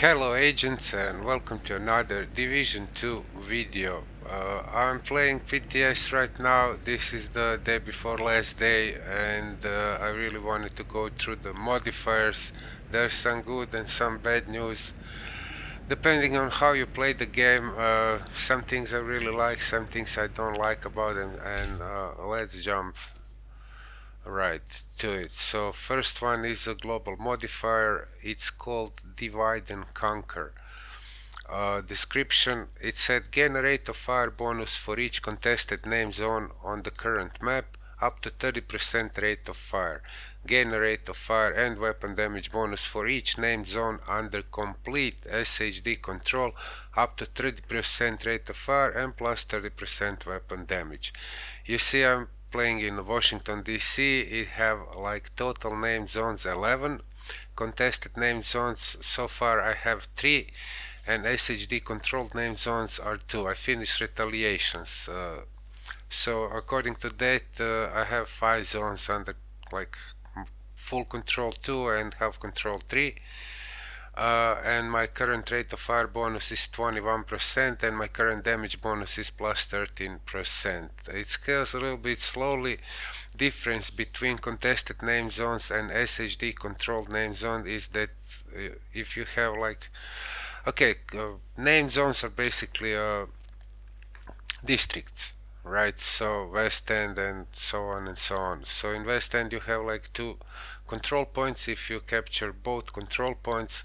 Hello agents and welcome to another Division 2 video. I'm playing PTS right now. This is the day before last day and I really wanted to go through the modifiers. There's some good and some bad news. Depending on how you play the game, some things I really like, some things I don't like about them, and let's jump right to it. So first one is a global modifier. It's called Divide and Conquer. Description, it said generate a fire bonus for each contested name zone on the current map, up to 30% rate of fire. Gain a rate of fire and weapon damage bonus for each name zone under complete SHD control, up to 30% rate of fire and plus 30% weapon damage. You see, I'm playing in Washington DC. It have like total name zones 11, contested name zones so far I have 3, and SHD controlled name zones are 2. I finished retaliations. So according to that, I have 5 zones under like full control 2 and half control 3. And my current rate of fire bonus is 21% and my current damage bonus is plus 13%. It scales a little bit slowly. Difference between contested name zones and SHD controlled name zone is that if you have like name zones are basically districts, right? So West End and so on and so on. So in West End you have like 2 control points. If you capture both control points,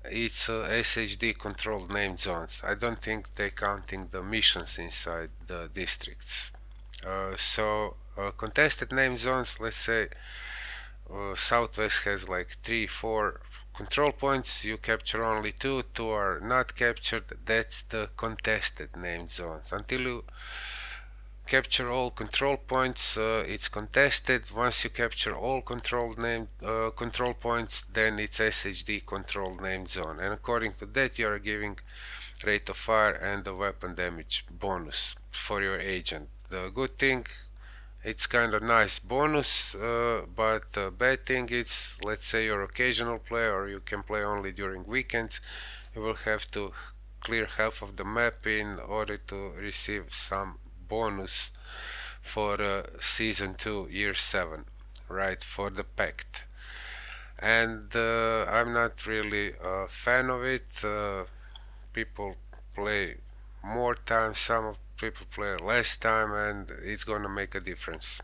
it's SHD controlled name zones. I don't think they're counting the missions inside the districts. Contested name zones, let's say Southwest has like 3-4 control points. You capture only 2 are not captured. That's the contested name zones. Until you capture all control points, it's contested. Once you capture all control points, then it's SHD controlled name zone, and according to that you are giving rate of fire and the weapon damage bonus for your agent. The good thing, it's kind of nice bonus, but the bad thing is, let's say you're occasional player or you can play only during weekends, you will have to clear half of the map in order to receive some bonus for season 2 year 7, right, for the Pact. And I'm not really a fan of it. People play more time, some people play less time, and it's gonna make a difference.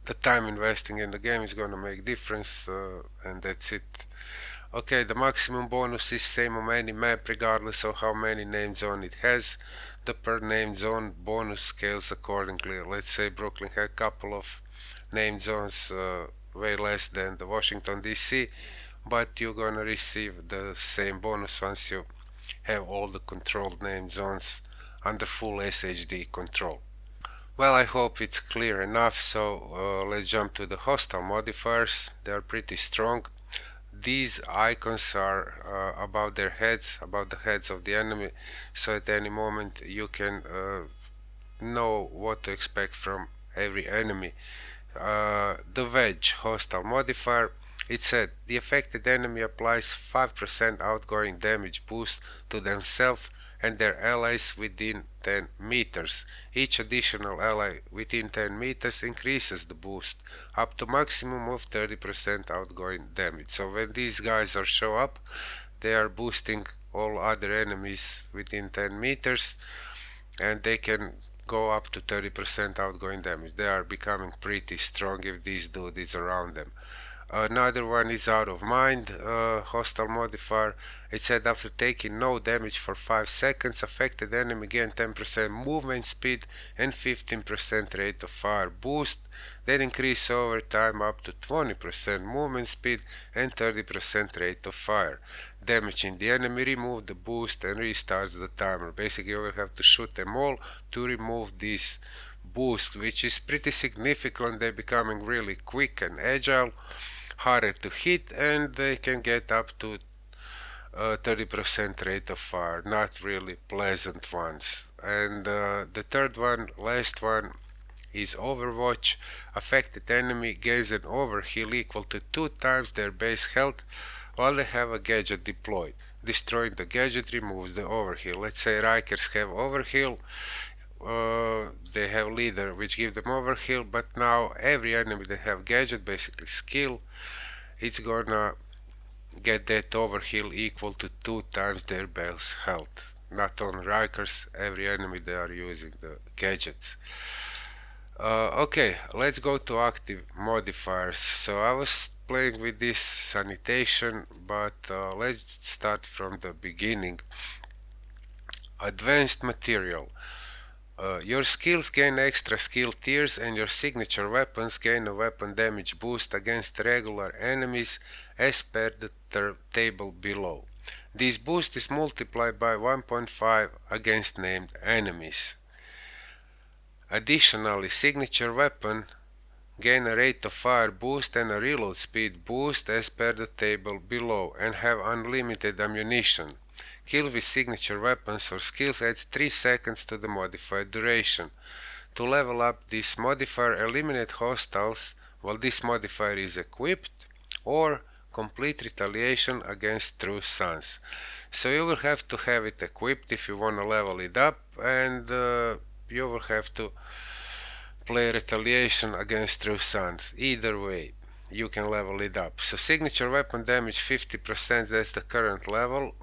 The time investing in the game is gonna make difference, and that's it. Okay, the maximum bonus is same on any map regardless of how many name zone it has. The per name zone bonus scales accordingly. Let's say Brooklyn had a couple of name zones, way less than the Washington DC, but you're gonna receive the same bonus once you have all the controlled name zones under full SHD control. Well, I hope it's clear enough, so let's jump to the hostile modifiers. They are pretty strong. These icons are above their heads, above the heads of the enemy, so at any moment you can know what to expect from every enemy. The wedge hostile modifier, it said the affected enemy applies 5% outgoing damage boost to themselves and their allies within 10 meters. Each additional ally within 10 meters increases the boost up to maximum of 30% outgoing damage. So when these guys are show up, they are boosting all other enemies within 10 meters and they can go up to 30% outgoing damage. They are becoming pretty strong if this dude is around them. Another one is out of mind, hostile modifier. It said after taking no damage for 5 seconds, affected enemy gain 10% movement speed and 15% rate of fire boost. Then increase over time up to 20% movement speed and 30% rate of fire. Damaging the enemy, remove the boost and restarts the timer. Basically you will have to shoot them all to remove this boost, which is pretty significant. They're becoming really quick and agile, harder to hit, and they can get up to 30% rate of fire, not really pleasant ones. And the third one, last one, is Overwatch. Affected enemy gains an overheal equal to 2 times their base health while they have a gadget deployed. Destroying the gadget removes the overheal. Let's say Rikers have overheal, they have leader which give them overheal, but now every enemy that have gadget, basically skill, it's gonna get that overheal equal to 2 times their base health. Not on Rikers, every enemy they are using the gadgets. Okay, let's go to active modifiers. So I was playing with this sanitation, but let's start from the beginning. Advanced material. Your skills gain extra skill tiers and your signature weapons gain a weapon damage boost against regular enemies as per the table below. This boost is multiplied by 1.5 against named enemies. Additionally, signature weapon gain a rate of fire boost and a reload speed boost as per the table below and have unlimited ammunition. Kill with signature weapons or skills adds 3 seconds to the modifier duration. To level up this modifier, eliminate hostiles while this modifier is equipped, or complete retaliation against true suns. So you will have to have it equipped if you want to level it up, and you will have to play retaliation against true suns. Either way, you can level it up. So signature weapon damage 50%, that's the current level.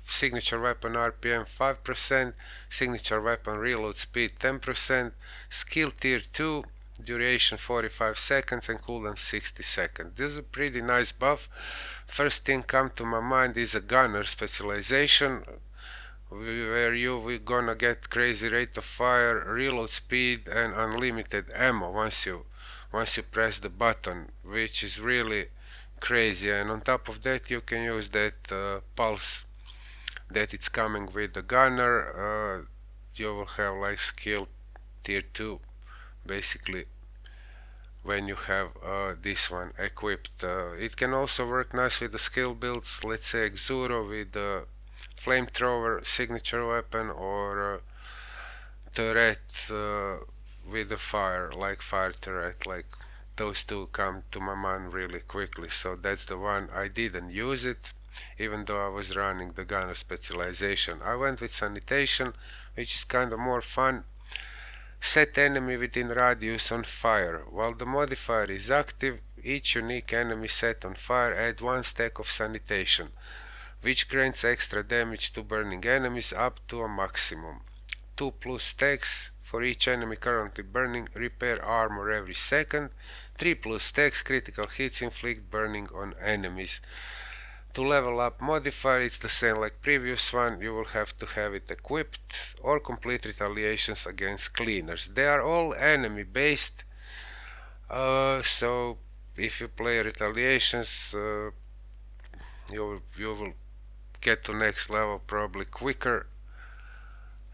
Signature weapon RPM 5%, signature weapon reload speed 10%, skill tier 2, duration 45 seconds and cooldown 60 seconds. This is a pretty nice buff. First thing come to my mind is a gunner specialization, where we're gonna get crazy rate of fire, reload speed and unlimited ammo once you press the button, which is really crazy. And on top of that you can use that pulse that it's coming with the gunner. You will have like skill tier 2 basically when you have this one equipped. It can also work nice with the skill builds, let's say Exuro with the flamethrower signature weapon, or turret with the fire, like fire turret. Like those two come to my mind really quickly, so that's the one. I didn't use it even though I was running the gunner specialization. I went with sanitation, which is kind of more fun. Set enemy within radius on fire. While the modifier is active, each unique enemy set on fire add 1 stack of sanitation, which grants extra damage to burning enemies up to a maximum. 2 plus stacks for each enemy currently burning, repair armor every second. 3 plus stacks, critical hits inflict burning on enemies. To level up modifier, it's the same like previous one. You will have to have it equipped or complete retaliations against cleaners. They are all enemy based, so if you play retaliations, you will get to next level probably quicker.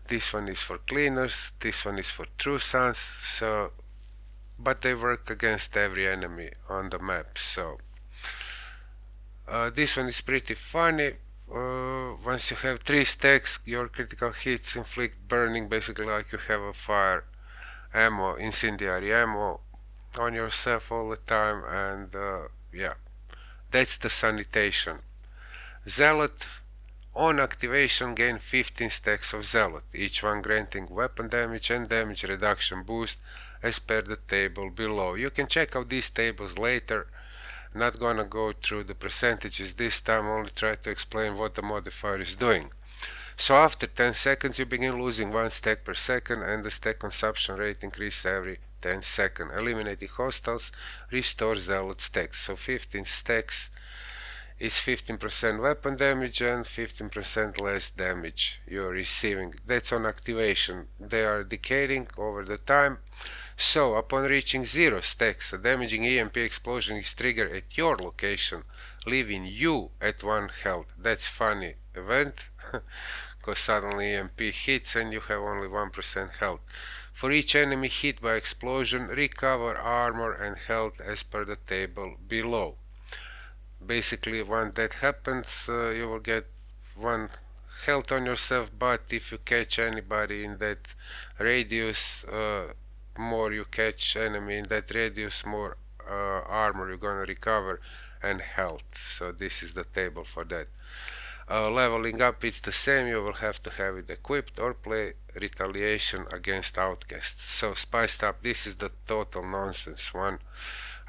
This one is for cleaners, this one is for true suns, so but they work against every enemy on the map. So this one is pretty funny. Once you have 3 stacks, your critical hits inflict burning, basically like you have a fire ammo, incendiary ammo on yourself all the time. And yeah, that's the sanitation. Zealot, on activation gain 15 stacks of Zealot, each one granting weapon damage and damage reduction boost as per the table below. You can check out these tables later. Not gonna go through the percentages this time, only try to explain what the modifier is doing. So after 10 seconds you begin losing 1 stack per second, and the stack consumption rate increases every 10 seconds. Eliminating hostiles restores Zealot stacks. So 15 stacks is 15% weapon damage and 15% less damage you're receiving. That's on activation. They are decaying over the time. So upon reaching 0 stacks, a damaging EMP explosion is triggered at your location, leaving you at 1 health. That's funny event, because suddenly EMP hits and you have only 1% health. For each enemy hit by explosion, recover armor and health as per the table below. Basically, when that happens, you will get 1 health on yourself, but if you catch anybody in that radius, more you catch enemy in that radius, more armor you're gonna recover and health. So this is the table for that. Leveling up, it's the same. You will have to have it equipped or play retaliation against outcasts. So spiced up, this is the total nonsense one.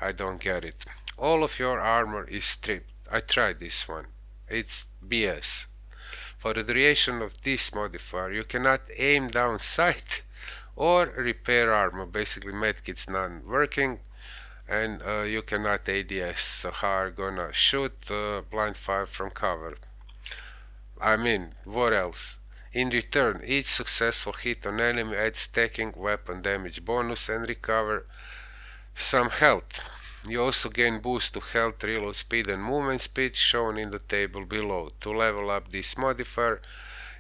I don't get it. All of your armor is stripped. I tried this one. It's BS. For the duration of this modifier, you cannot aim down sight or repair armor. Basically, medkit's not working, and you cannot ADS. So how are you gonna shoot blind fire from cover? I mean, what else? In return, each successful hit on enemy adds stacking weapon damage bonus and recover some health. You also gain boost to health, reload speed and movement speed shown in the table below. To level up this modifier,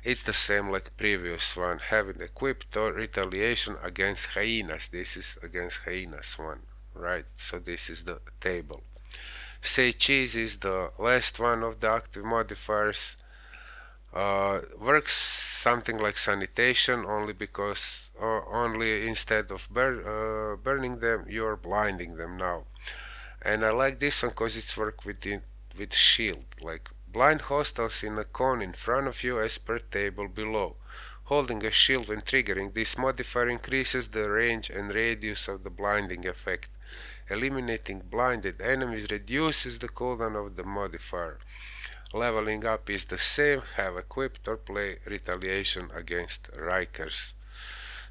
it's the same like previous one, having equipped or retaliation against hyenas. This is against hyenas one, right? So this is the table. Say cheese is the last one of the active modifiers. Works something like sanitation, only because only instead of burning them, you're blinding them now. And I like this one because it's work with shield, like blind hostiles in a cone in front of you as per table below. Holding a shield when triggering this modifier increases the range and radius of the blinding effect. Eliminating blinded enemies reduces the cooldown of the modifier. Leveling up is the same, have equipped or play retaliation against Rikers.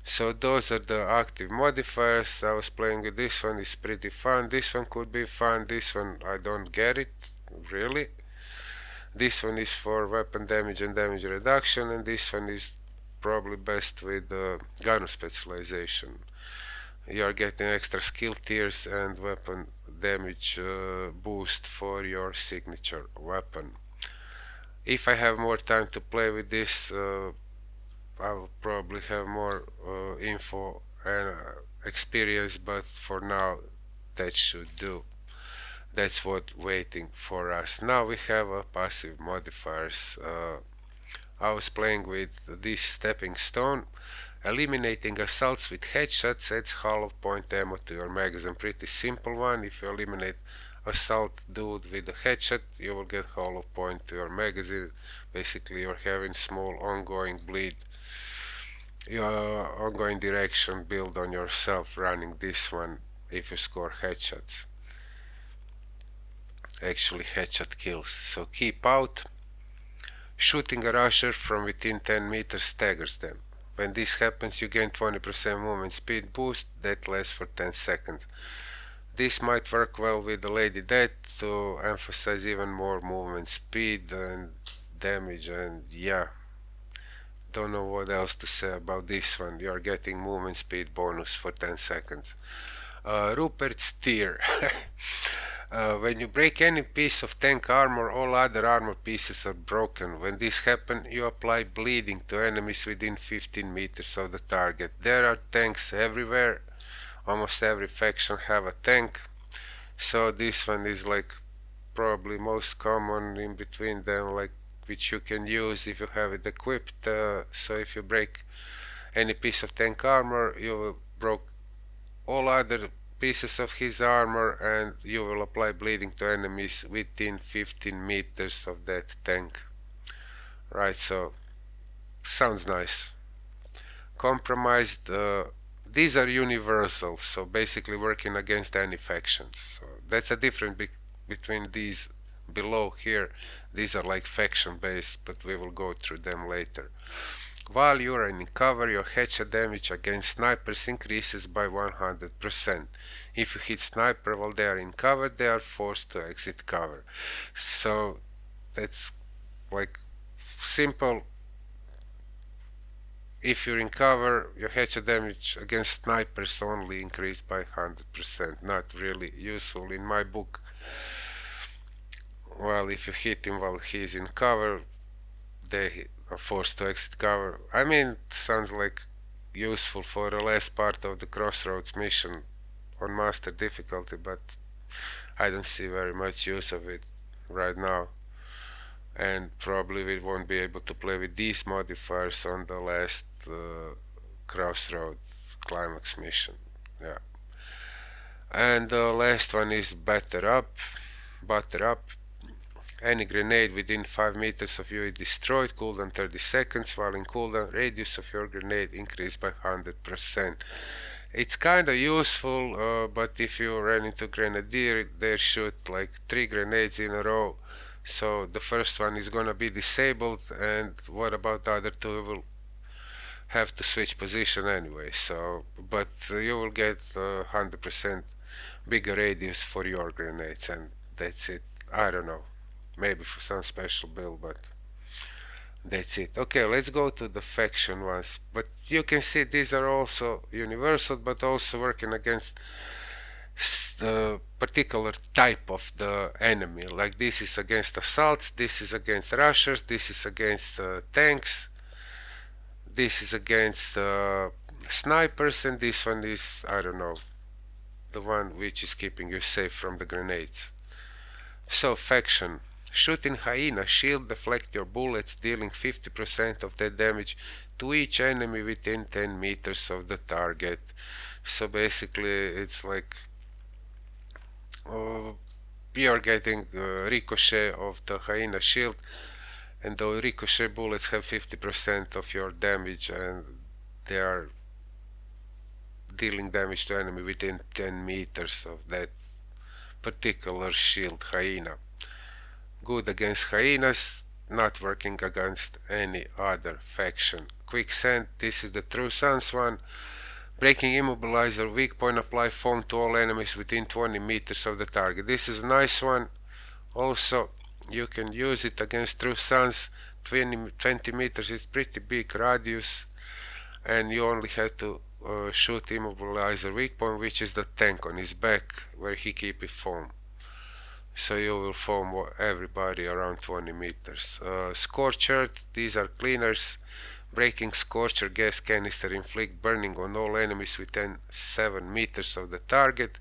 So those are the active modifiers. I was playing with this one, it's pretty fun. This one could be fun, this one I don't get it, really. This one is for weapon damage and damage reduction, and this one is probably best with gun specialization. You are getting extra skill tiers and weapon damage boost for your signature weapon. If I have more time to play with this, I will probably have more info and experience, but for now that should do. That's what waiting for us. Now we have passive modifiers. I was playing with this stepping stone. Eliminating assaults with headshots adds hollow point ammo to your magazine. Pretty simple one. If you eliminate assault dude with a headshot, you will get hollow point to your magazine. Basically, you're having small ongoing bleed, ongoing direction build on yourself running this one if you score headshots. Actually, headshot kills. So keep out. Shooting a rusher from within 10 meters staggers them. When this happens, you gain 20% movement speed boost that lasts for 10 seconds. This might work well with the Lady Death to emphasize even more movement speed and damage, and yeah, don't know what else to say about this one. You are getting movement speed bonus for 10 seconds. Rupert's Tear. When you break any piece of tank armor, all other armor pieces are broken. When this happens, you apply bleeding to enemies within 15 meters of the target. There are tanks everywhere. Almost every faction have a tank. So this one is like probably most common in between them, like which you can use if you have it equipped. So if you break any piece of tank armor, you will broke all other pieces of his armor, and you will apply bleeding to enemies within 15 meters of that tank. Right, so sounds nice. Compromised, these are universal, so basically working against any factions. So that's a difference between these below here. These are like faction based, but we will go through them later. While you are in cover, your headshot damage against snipers increases by 100%. If you hit sniper while they are in cover, they are forced to exit cover. So that's like simple. If you're in cover, your headshot damage against snipers only increased by 100%. Not really useful in my book. Well, if you hit him while he's in cover, they are forced to exit cover. I mean, it sounds like useful for the last part of the Crossroads mission on master difficulty, but I don't see very much use of it right now, and probably we won't be able to play with these modifiers on the last Crossroads climax mission. Yeah. And the last one is Better Up. Butter up. Any grenade within 5 meters of you is destroyed. Cooldown 30 seconds. While in cooldown, radius of your grenade increased by 100%. It's kinda useful, but if you run into grenadier, they shoot like 3 grenades in a row. So the first one is gonna be disabled, and what about the other two? You will have to switch position anyway. So, but you will get 100% bigger radius for your grenades, and that's it. I don't know, maybe for some special build, but that's it. Okay, let's go to the faction ones. But you can see these are also universal, but also working against the particular type of the enemy. Like this is against assaults, this is against rushers, this is against tanks, this is against snipers, and this one is, I don't know, the one which is keeping you safe from the grenades. So, faction. Shooting hyena shield, deflect your bullets, dealing 50% of that damage to each enemy within 10 meters of the target. So basically it's like you're getting ricochet of the hyena shield, and the ricochet bullets have 50% of your damage, and they are dealing damage to enemy within 10 meters of that particular shield hyena. Good against hyenas, not working against any other faction. Quicksand, this is the True Sons one. Breaking immobilizer, weak point, apply foam to all enemies within 20 meters of the target. This is a nice one. Also, you can use it against True Sons. 20 meters is pretty big radius, and you only have to shoot immobilizer weak point, which is the tank on his back, where he keep his foam. So you will foam everybody around 20 meters. Scorcher, these are cleaners. Breaking Scorcher gas canister, inflict burning on all enemies within 7 meters of the target.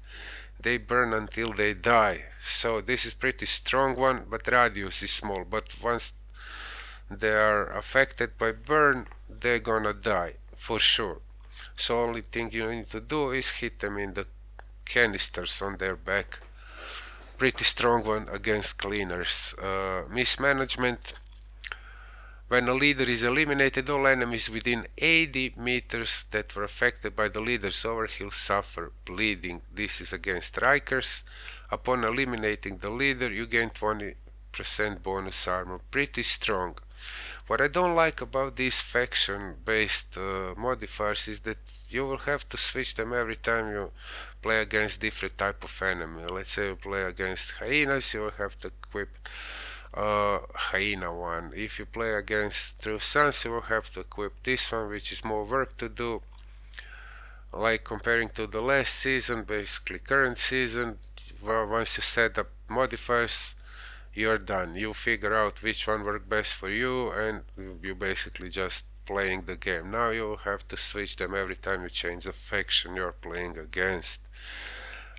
They burn until they die. So this is pretty strong one, but radius is small. But once they are affected by burn, they're gonna die for sure. So only thing you need to do is hit them in the canisters on their back. Pretty strong one against cleaners. Mismanagement. When a leader is eliminated, all enemies within 80 meters that were affected by the leader's overkill suffer bleeding. This is against strikers. Upon eliminating the leader, you gain 20% bonus armor. Pretty strong. What I don't like about these faction-based modifiers is that you will have to switch them every time you play against different type of enemy. Let's say you play against hyenas, you will have to equip hyena one. If you play against True Sons, you will have to equip this one, which is more work to do. Like comparing to the last season, basically current season, once you set up modifiers, you're done. You figure out which one works best for you, and you basically just playing the game. Now you have to switch them every time you change the faction you're playing against.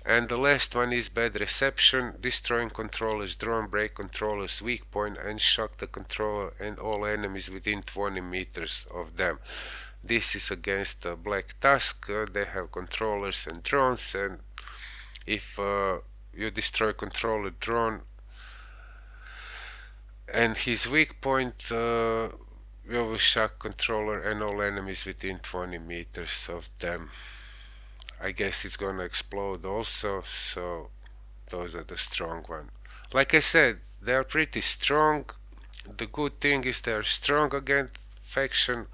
And the last one is bad reception, destroying controllers, drone, break controllers, weak point, and shock the controller and all enemies within 20 meters of them. This is against the Black Tusk. They have controllers and drones, and if you destroy controller, drone, and his weak point, you will shock controller and all enemies within 20 meters of them. I guess it's gonna explode also, so those are the strong ones. Like I said, they are pretty strong. The good thing is they are strong against faction,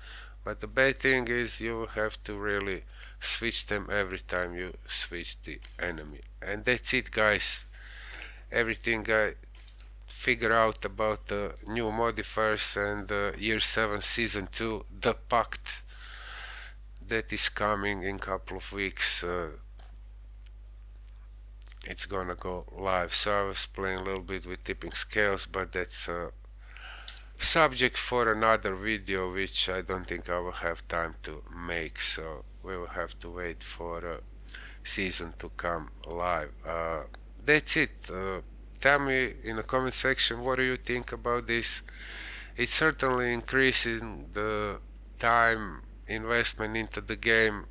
but the bad thing is you will have to really switch them every time you switch the enemy. And that's it, guys. Everything I figure out about the new modifiers and Year 7 Season 2, the Pact, that is coming in a couple of weeks. It's gonna go live. So I was playing a little bit with tipping scales, but that's a subject for another video, which I don't think I will have time to make. So we will have to wait for season to come live. That's it. Tell me in the comment section what do you think about this. It's certainly increasing the time investment into the game,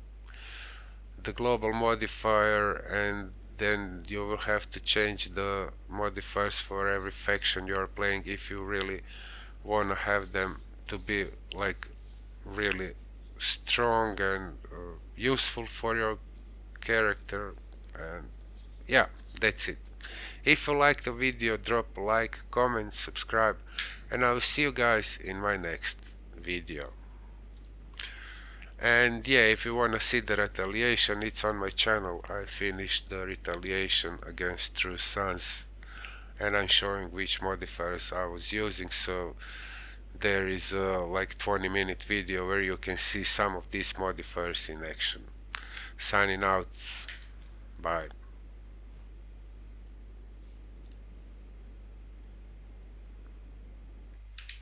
the global modifier, and then you will have to change the modifiers for every faction you're playing if you really want to have them to be like really strong and useful for your character. And yeah, that's it. If you like the video, drop a like, comment, subscribe, and I will see you guys in my next video. And yeah, if you wanna see the retaliation, it's on my channel. I finished the retaliation against True Sons, and I'm showing which modifiers I was using, so there is a like 20-minute video where you can see some of these modifiers in action. Signing out. Bye.